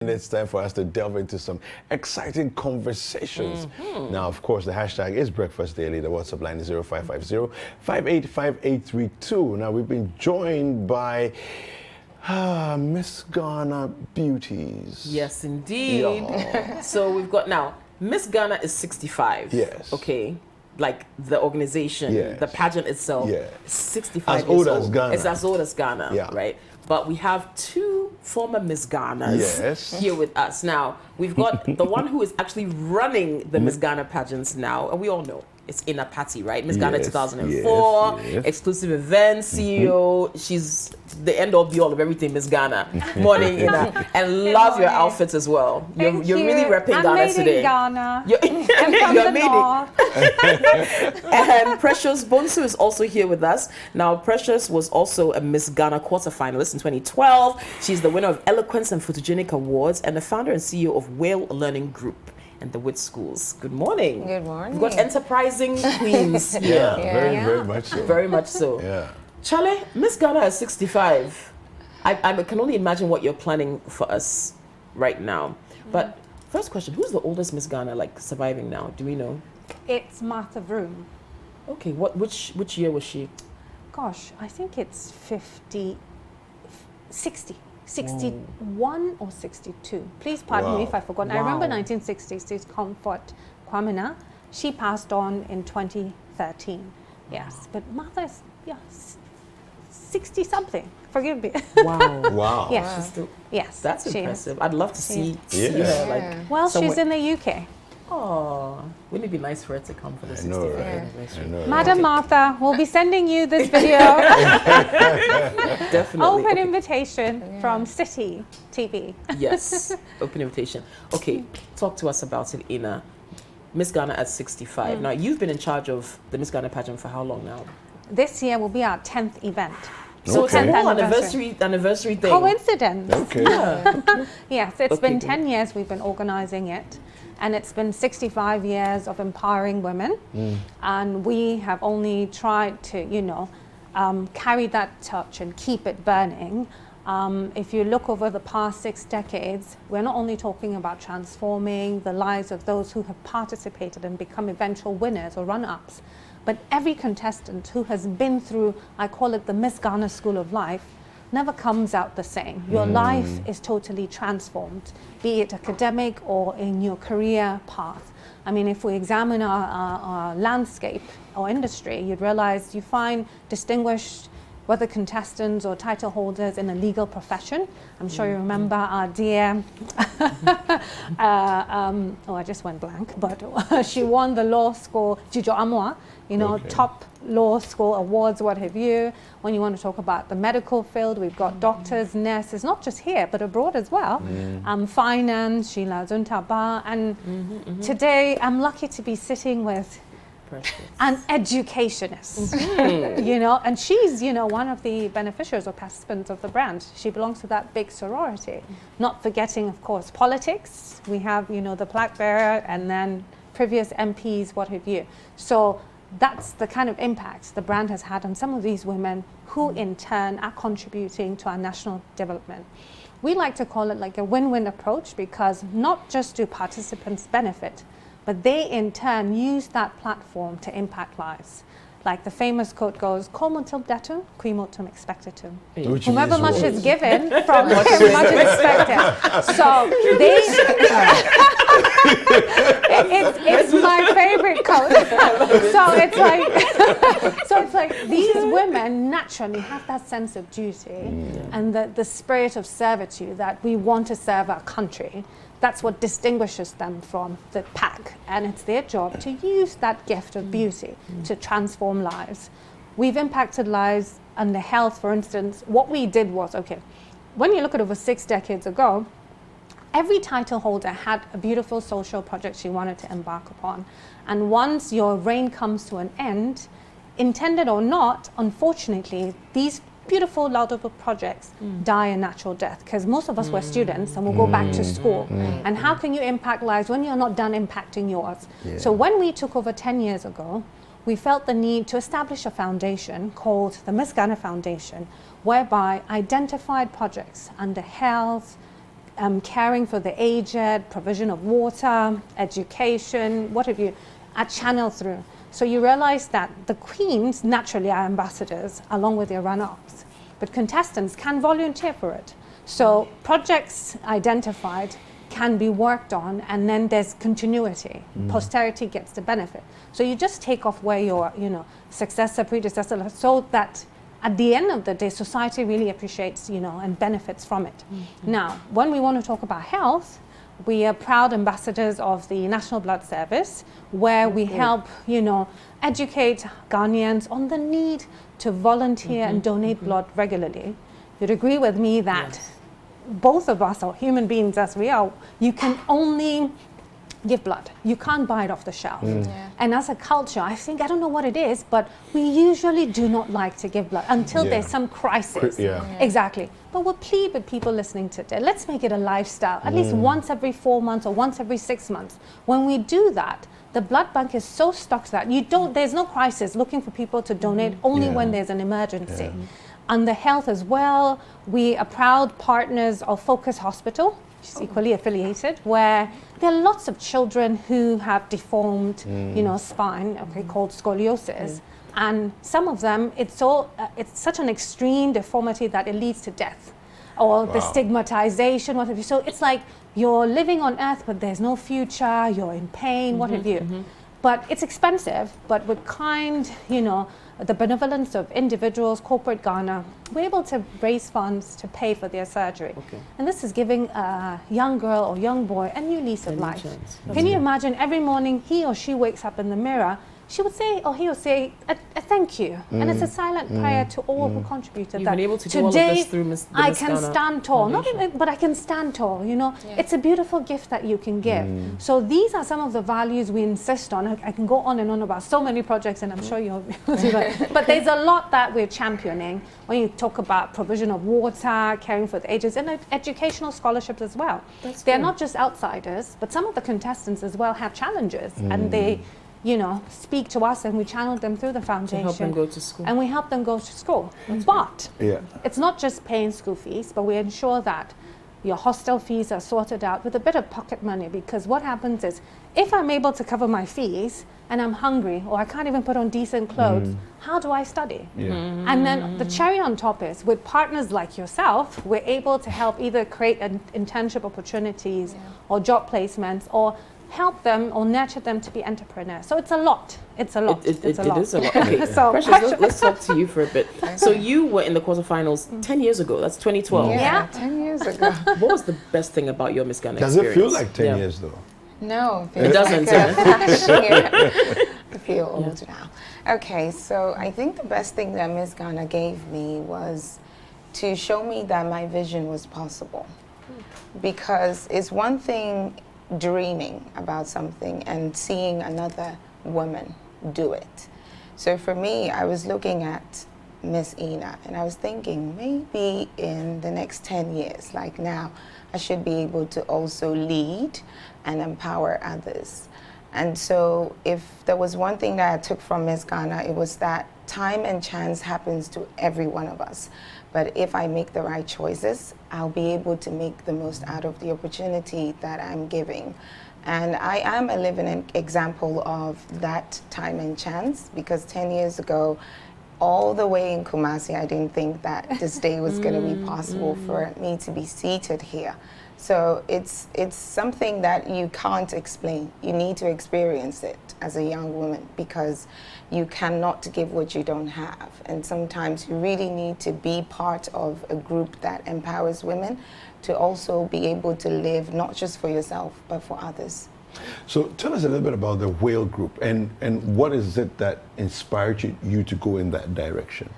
It's time for us to delve into some exciting conversations. Now, of course, the hashtag is Breakfast Daily. The WhatsApp line is 0550-585832. Now, we've been joined by Miss Ghana Beauties. Yes, indeed. Yeah. So we've got now, Miss Ghana is 65. Yes. Okay. Like the organization, Yes. the pageant itself, Yes. 65 As years old old. as Ghana. It's as old as Ghana, Yeah. right? But we have two former Miss Ghanas Yes. here with us. Now, we've got the one who is actually running the Miss Ghana pageants now, and we all know it's Ina Patty, right? Miss Ghana Yes, 2004, yes. exclusive event CEO. She's the end all be all of everything, Miss Ghana. Morning, Ina. And love your outfits as well. You're really repping I'm Ghana made today. in Ghana. You're, I'm from you're the made it. north. And Precious Bonsu is also here with us. Now, Precious was also a Miss Ghana quarterfinalist in 2012. She's the winner of Eloquence and Photogenic Awards and the founder and CEO of Whale Learning Group and the Wit Schools. Good morning. Good morning. We've got enterprising queens here. Very much so. Very much so. Yeah. Charlie, Miss Ghana is 65. I can only imagine what you're planning for us right now. But first question, who's the oldest Miss Ghana like surviving now? Do we know? It's Martha Vroom. Okay, which year was she? Gosh, I think it's 61 or 62. Please pardon me if I've forgotten. I remember Wow. 1960s, Comfort Kwamina. She passed on in 2013. Yes, but Martha is, 60 something. Forgive me. Wow. Wow. Yes. She's still, Yes. that's she is. impressive. I'd love to see Yeah. her like. Well, somewhere. she's in the UK. Oh, wouldn't it be nice for her to come for the I 65th know, right? anniversary? I know, Madam Okay. Martha, we'll be sending you this video. Definitely. Open Okay. invitation from City TV. Yes, open invitation. Okay, talk to us about it, Ina. Miss Ghana at 65. Now, you've been in charge of the Miss Ghana pageant for how long now? This year will be our 10th event. So it's a Okay. whole anniversary. anniversary thing. Coincidence. Okay. Yes, it's Okay, been good. 10 years we've been organizing it, and it's been 65 years of empowering women. And we have only tried to, carry that torch and keep it burning. If you look over the past 6 decades, we're not only talking about transforming the lives of those who have participated and become eventual winners or run-ups, but every contestant who has been through, I call it the Miss Ghana School of Life, never comes out the same. Your life is totally transformed, be it academic or in your career path. I mean, if we examine our landscape or industry, you'd realize you find distinguished, whether contestants or title holders in a legal profession. I'm sure you remember our dear, I just went blank, but she won the law school, Jijo Amwa, Okay. top law school awards, what have you. When you want to talk about the medical field, we've got doctors, nurses, not just here, but abroad as well. Finance, Sheila Zuntaba, and today I'm lucky to be sitting with Precious. an educationist, and she's, one of the beneficiaries or participants of the brand. She belongs to that big sorority. Not forgetting, of course, politics. We have, the plaque bearer and then previous MPs, what have you. So that's the kind of impact the brand has had on some of these women who in turn are contributing to our national development. We like to call it like a win-win approach because not just do participants benefit, but they in turn use that platform to impact lives. Like the famous quote goes, "Quo multum datum, qui multum expectatum." Which Whomever means much what? is given, from him much is expected. So it's my favorite quote. So it's like these women naturally have that sense of duty and the spirit of servitude that we want to serve our country. That's what distinguishes them from the pack, and it's their job to use that gift of beauty to transform lives. We've impacted lives and the health, for instance. What we did was, when you look at over 6 decades ago, every title holder had a beautiful social project she wanted to embark upon. And once your reign comes to an end, intended or not, unfortunately, these beautiful, laudable projects die a natural death because most of us were students and we'll go back to school. And how can you impact lives when you're not done impacting yours? Yeah. So when we took over 10 years ago, we felt the need to establish a foundation called the Miss Ghana Foundation, whereby identified projects under health, caring for the aged, provision of water, education, what have you, are channeled through. So you realize that the queens naturally are ambassadors along with their runners, but contestants can volunteer for it. So projects identified can be worked on, and then there's continuity. Posterity gets the benefit. So you just take off where your, successor, predecessor, so that at the end of the day, society really appreciates, and benefits from it. Now, when we want to talk about health, we are proud ambassadors of the National Blood Service, where we help, educate Ghanaians on the need to volunteer and donate blood regularly. You'd agree with me that both of us are human beings as we are. You can only give blood. You can't buy it off the shelf. And as a culture, I don't know what it is, but we usually do not like to give blood until there's some crisis. Exactly. But we'll plead with people listening today. Let's make it a lifestyle, at least once every 4 months or once every 6 months. When we do that, the blood bank is so stocked that there's no crisis looking for people to donate only when there's an emergency. And the health as well, we are proud partners of Focus Hospital, which is equally affiliated, where there are lots of children who have deformed, spine, called scoliosis. And some of them, it's such an extreme deformity that it leads to death, or the stigmatization, what have you. So it's like you're living on earth, but there's no future, you're in pain, what have you. But it's expensive, but with kind, the benevolence of individuals, corporate Ghana, we're able to raise funds to pay for their surgery. And this is giving a young girl or young boy a new lease of life. Can you imagine every morning he or she wakes up in the mirror, she would say, or he would say, a thank you. And it's a silent prayer to all who contributed. You've been able to do all of this through the Miss I can Ghana stand tall, Foundation. but I can stand tall, It's a beautiful gift that you can give. So these are some of the values we insist on. I can go on and on about so many projects, and I'm sure you'll do that. But there's a lot that we're championing when you talk about provision of water, caring for the aged, and educational scholarships as well. They're not just outsiders, but some of the contestants as well have challenges, and they speak to us, and we channel them through the foundation. To help them go to school. And we help them go to school. But it's not just paying school fees, but we ensure that your hostel fees are sorted out with a bit of pocket money, because what happens is, if I'm able to cover my fees and I'm hungry, or I can't even put on decent clothes, how do I study? And then the cherry on top is, with partners like yourself, we're able to help either create internship opportunities or job placements, or help them or nurture them to be entrepreneurs. So it's a lot. It's a lot. It is a lot. Okay. So Precious, let's talk to you for a bit. So you were in the quarterfinals 10 years ago. That's 2012. Yeah. 10 years ago. What was the best thing about your Miss Ghana Does experience? it feel like 10 years though? No, It doesn't, like a flash here. I feel old now. Okay, so I think the best thing that Miss Ghana gave me was to show me that my vision was possible. Because it's one thing dreaming about something and seeing another woman do it. So for me, I was looking at Miss Ina, and I was thinking, maybe in the next 10 years, like now, I should be able to also lead and empower others. And so if there was one thing that I took from Miss Ghana, it was that time and chance happens to every one of us. But if I make the right choices, I'll be able to make the most out of the opportunity that I'm giving. And I am a living example of that time and chance, because 10 years ago, all the way in Kumasi, I didn't think that this day was going to be possible for me to be seated here. So it's something that you can't explain. You need to experience it as a young woman, because you cannot give what you don't have. And sometimes you really need to be part of a group that empowers women to also be able to live not just for yourself, but for others. So tell us a little bit about the Whale Group, and what is it that inspired you to go in that direction?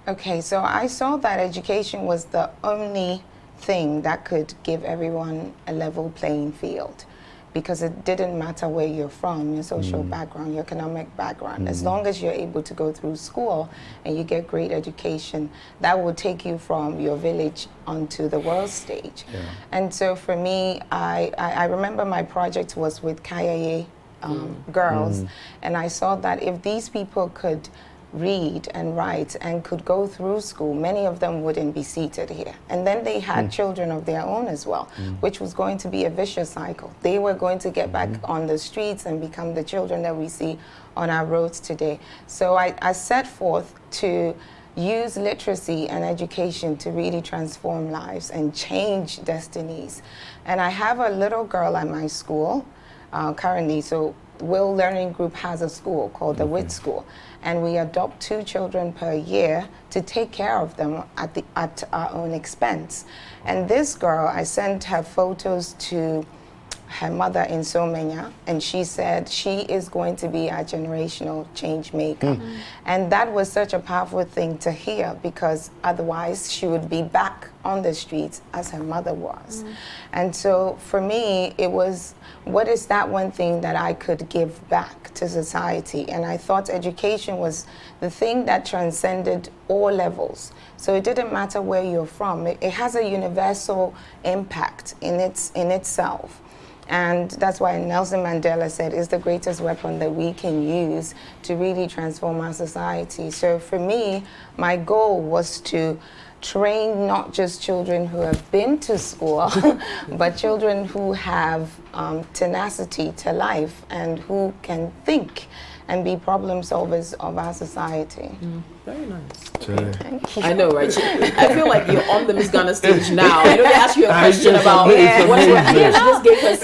Okay, so I saw that education was the only thing that could give everyone a level playing field, because it didn't matter where you're from, your social background, your economic background. As long as you're able to go through school and you get great education, that will take you from your village onto the world stage. And so for me, I remember my project was with Kayaye girls, and I saw that if these people could read and write and could go through school, many of them wouldn't be seated here. And then they had children of their own as well, which was going to be a vicious cycle. They were going to get back on the streets and become the children that we see on our roads today. So I set forth to use literacy and education to really transform lives and change destinies. And I have a little girl at my school currently. So Will Learning Group has a school called the WIT School, and we adopt 2 children per year to take care of them at our own expense. And this girl, I sent her photos to her mother in Somenya, and she said she is going to be a generational change maker. And that was such a powerful thing to hear, because otherwise she would be back on the streets as her mother was. And so for me, it was, what is that one thing that I could give back to society? And I thought education was the thing that transcended all levels. So it didn't matter where you're from. It has a universal impact in itself. And that's why Nelson Mandela said it's the greatest weapon that we can use to really transform our society. So for me, my goal was to train not just children who have been to school, but children who have tenacity to life and who can think and be problem solvers of our society. Very nice. Thank I know, right? I feel like you're on the Miss Ghana stage now. You know, they ask you a question about what you she just gave us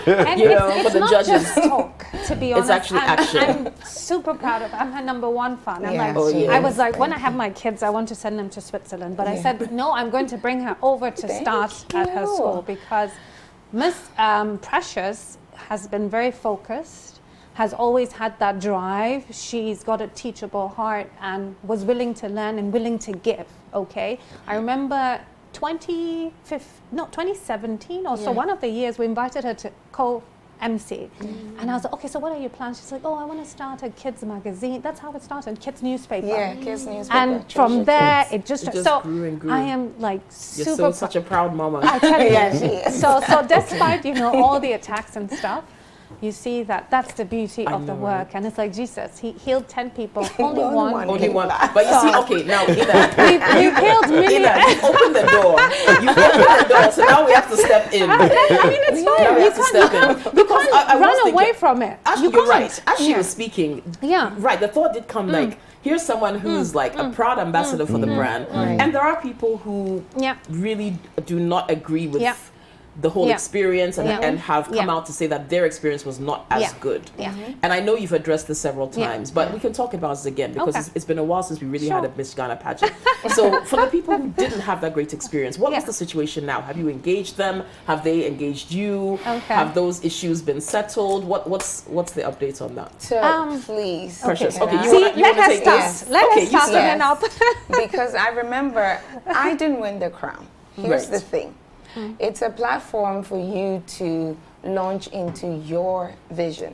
And you know, it's for the not judges. just talk, to be honest. actually action. I'm super proud of. I'm her #1 fan. I'm Yes, like, she I is. was like, when I have my kids, I want to send them to Switzerland, but I said no. I'm going to bring her over to start at her school, because Miss Precious has been very focused, has always had that drive. She's got a teachable heart and was willing to learn and willing to give, okay? I remember 2017 or so, one of the years we invited her to co-MC. And I was like, okay, so what are your plans? She's like, oh, I want to start a kids magazine. That's how it started, kids newspaper. Yeah, kids newspaper. And from there, it just so grew and grew. I am like You're super such a proud mama. I tell you, Yeah, she is. so despite all the attacks and stuff, you see that's the beauty of the know, work. right? And it's like Jesus, he healed 10 people, only one. Only one. But you see, okay, now Ida, You've healed millions. Ida, you opened the door. You opened the door, so now we have to step in. I mean, it's fine. Now we You have to step in. Because I was run thinking, away from it. Actually, You you're can't. right. As she was speaking, Yeah. right, the thought did come like, here's someone who's like a proud ambassador for the brand. And there are people who Yeah. really do not agree with Yeah. the whole Yeah. experience and have come Yeah. out to say that their experience was not as Yeah. good. Yeah. And I know you've addressed this several Yeah. times, but we can talk about this again, because Okay. it's been a while since we really Sure. had a Miss Ghana pageant. So for the people who didn't have that great experience, what is Yeah. the situation now? Have you engaged them? Have they engaged you? Okay. Have those issues been settled? What's the update on that? So please. Precious. can Okay, I- you See, wanna let her take start. this? Let Okay, her you start start. and then up. Because I remember I didn't win the crown. Here's Right. the thing. It's a platform for you to launch into your vision.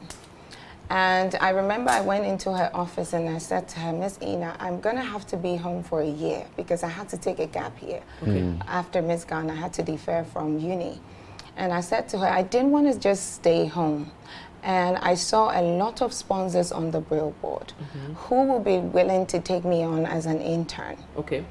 And I remember I went into her office and I said to her, Miss Ina, I'm going to have to be home for a year, because I had to take a gap year. After Miss Ghana, I had to defer from uni. And I said to her, I didn't want to just stay home. And I saw a lot of sponsors on the billboard who will be willing to take me on as an intern. Okay.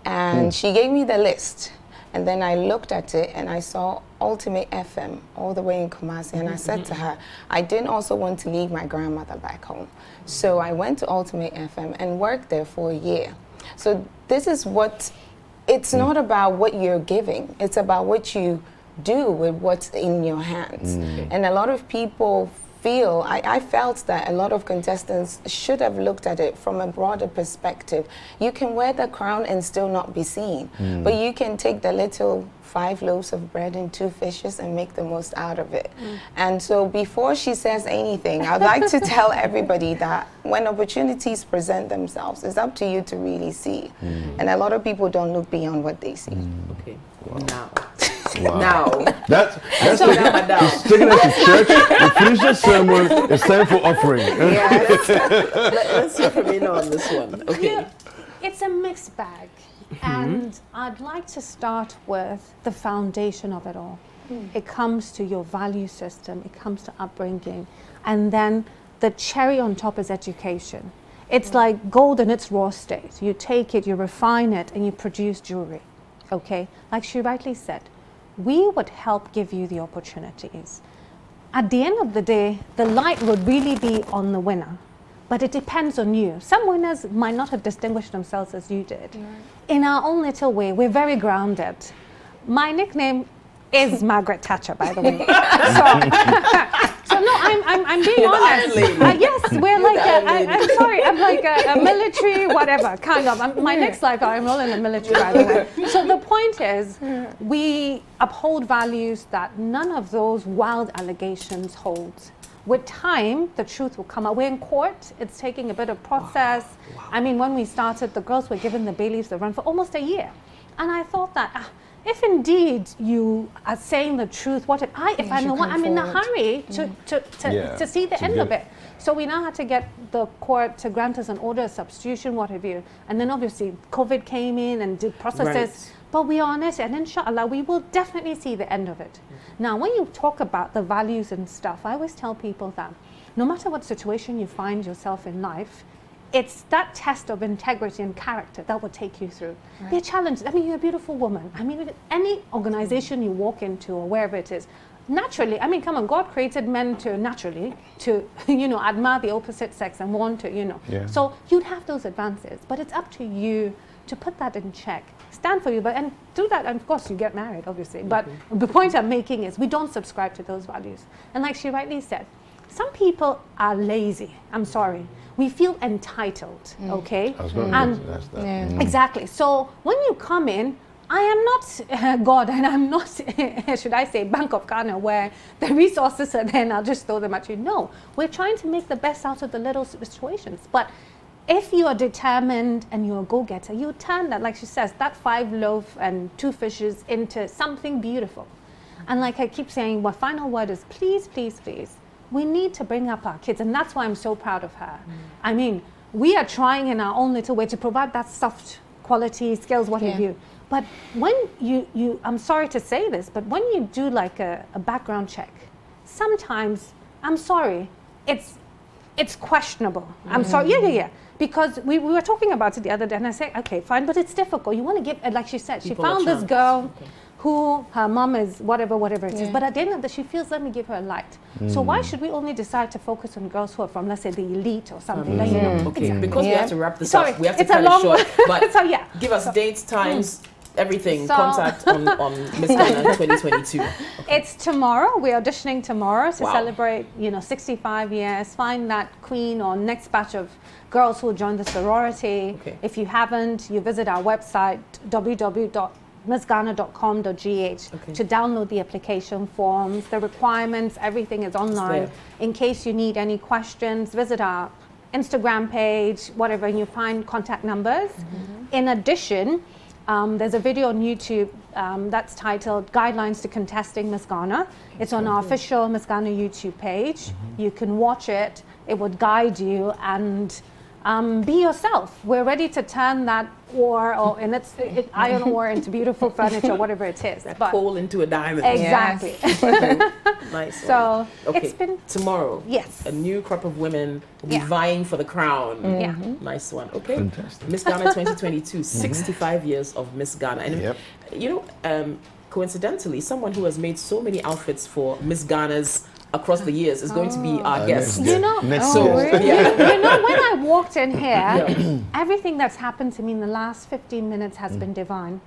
And she gave me the list. And then I looked at it and I saw Ultimate FM all the way in Kumasi. And I said to her, I didn't also want to leave my grandmother back home. So I went to Ultimate FM and worked there for a year. So this is what, it's not about what you're giving. It's about what you do with what's in your hands. And a lot of people feel, I felt that a lot of contestants should have looked at it from a broader perspective. You can wear the crown and still not be seen, but you can take the little 5 loaves of bread and 2 fishes and make the most out of it. And so before she says anything, I'd like to tell everybody that when opportunities present themselves, it's up to you to really see. And a lot of people don't look beyond what they see. Okay. Wow. Now. That's So now, madam. taking us to church. We finish the sermon. It's time for offering. Let's hear from Ina on this one. Okay. Yeah, it's a mixed bag. And I'd like to start with the foundation of it all. It comes to your value system, it comes to upbringing, and then the cherry on top is education. It's like gold in its raw state. You take it, you refine it, and you produce jewelry. Okay? Like she rightly said, we would help give you the opportunities. At the end of the day, the light would really be on the winner. But it depends on you. Some winners might not have distinguished themselves as you did. Right. In our own little way, we're very grounded. My nickname is Margaret Thatcher, by the way. So no, I'm being honest. Yes, we're like I'm sorry, I'm like a military whatever kind of. My next life I'm all in the military, by the way. So the point is, we uphold values that none of those wild allegations holds. With time, the truth will come out. We're in court. It's taking a bit of process. Wow. I mean, when we started, the girls were given the bailiffs the run for almost a year, and I thought that. If indeed you are saying the truth, if I know what, I'm in a hurry to see the end of it. So we now had to get the court to grant us an order of substitution, what have you. And then obviously COVID came in and did processes. Right. But we are on it, and inshallah, we will definitely see the end of it. Now, when you talk about the values and stuff, I always tell people that no matter what situation you find yourself in life, it's that test of integrity and character that will take you through. Right. Be a challenge. I mean, you're a beautiful woman. I mean, any organization you walk into or wherever it is, naturally, I mean, come on, God created men to admire the opposite sex and want to, Yeah. So you'd have those advances, but it's up to you to put that in check. Stand for you, and do that, and of course you get married, obviously. Mm-hmm. But the point I'm making is we don't subscribe to those values. And like she rightly said, some people are lazy. I'm sorry. We feel entitled, okay? I was going to ask that. Yeah. Exactly. So when you come in, I am not God, and I'm not, should I say, Bank of Ghana, where the resources are there and I'll just throw them at you. No, we're trying to make the best out of the little situations. But if you are determined and you're a go-getter, you turn that, like she says, that 5 loaves and 2 fishes into something beautiful. And like I keep saying, my final word is please, please, please. We need to bring up our kids, and that's why I'm so proud of her. I mean, we are trying in our own little way to provide that soft quality skills, what have you. But when you I'm sorry to say this, but when you do like a background check, sometimes, I'm sorry, it's questionable. I'm sorry, yeah. Because we were talking about it the other day, and I said, okay, fine, but it's difficult. You want to give, like she said, she found this girl who her mom is whatever it is. But at the end of the day, she feels, let me give her a light. So why should we only decide to focus on girls who are from, let's say, the elite or something? Like, Okay, because we have to wrap this up. We have to cut it short. But give us dates, times, everything. Contact on Miss Ghana 2022. Okay. It's tomorrow. We're auditioning tomorrow to celebrate, 65 years. Find that queen or next batch of girls who will join the sorority. Okay. If you haven't, you visit our website, www.missghana.com.gh to download the application forms, the requirements, everything is online. In case you need any questions, visit our Instagram page, whatever, and you find contact numbers. In addition, there's a video on YouTube that's titled Guidelines to Contesting Miss Ghana. It's on our official Miss Ghana YouTube page. You can watch it. It would guide you, and be yourself. We're ready to turn that iron ore into beautiful furniture, whatever it is. That coal into a diamond. Exactly. Yes. Nice. So it's been tomorrow. Yes. A new crop of women will be vying for the crown. Nice one. Okay. Fantastic. Miss Ghana 2022, 65 years of Miss Ghana. And coincidentally, someone who has made so many outfits for Miss Ghana's across the years is going to be our guest. Next really? When I walked in here, everything that's happened to me in the last 15 minutes has been divine.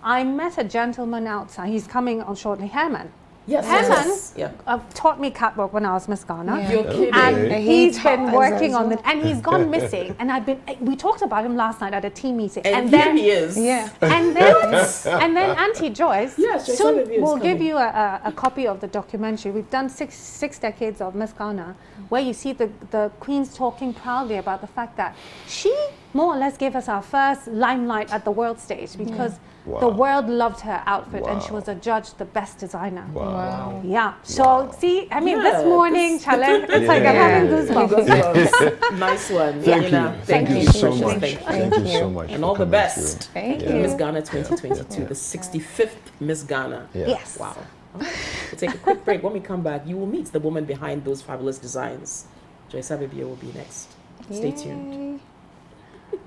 I met a gentleman outside. He's coming on shortly. Herman. Herman taught me catwalk when I was Miss Ghana. You're kidding. And he's been working on it, and he's gone missing. And we talked about him last night at a team meeting. And then he is. And then Auntie Joyce soon will give you a copy of the documentary. We've done six decades of Miss Ghana, where you see the queens talking proudly about the fact that she more or less gave us our first limelight at the world stage, because the world loved her outfit, and she was adjudged the best designer. Yeah. So see, I mean, this morning, Chale, it's like I'm having goosebumps. Nice one. Thank you so much. Thank you so much. And all the best. Thank you. Miss Ghana 2022, the 65th Miss Ghana. Yes. Wow. We'll take a quick break. When we come back, you will meet the woman behind those fabulous designs. Joyce Abibia will be next. Stay tuned.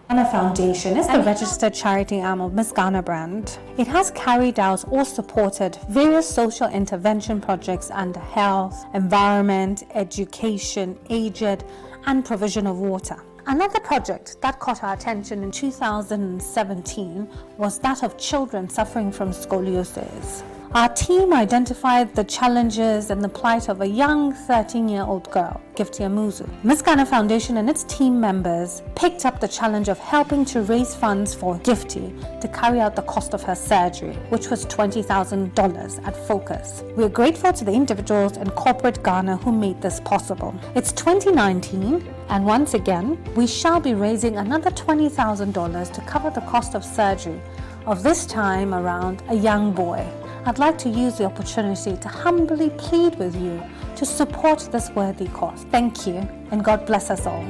Ghana Foundation is the registered charity arm of Miss Ghana brand. It has carried out or supported various social intervention projects under health, environment, education, aged, and provision of water. Another project that caught our attention in 2017 was that of children suffering from scoliosis. Our team identified the challenges and the plight of a young 13-year-old girl, Gifty Amuzu. Miss Ghana Foundation and its team members picked up the challenge of helping to raise funds for Gifty to carry out the cost of her surgery, which was $20,000 at Focus. We are grateful to the individuals and corporate Ghana who made this possible. It's 2019, and once again, we shall be raising another $20,000 to cover the cost of surgery, of this time around a young boy. I'd like to use the opportunity to humbly plead with you to support this worthy cause. Thank you, and God bless us all.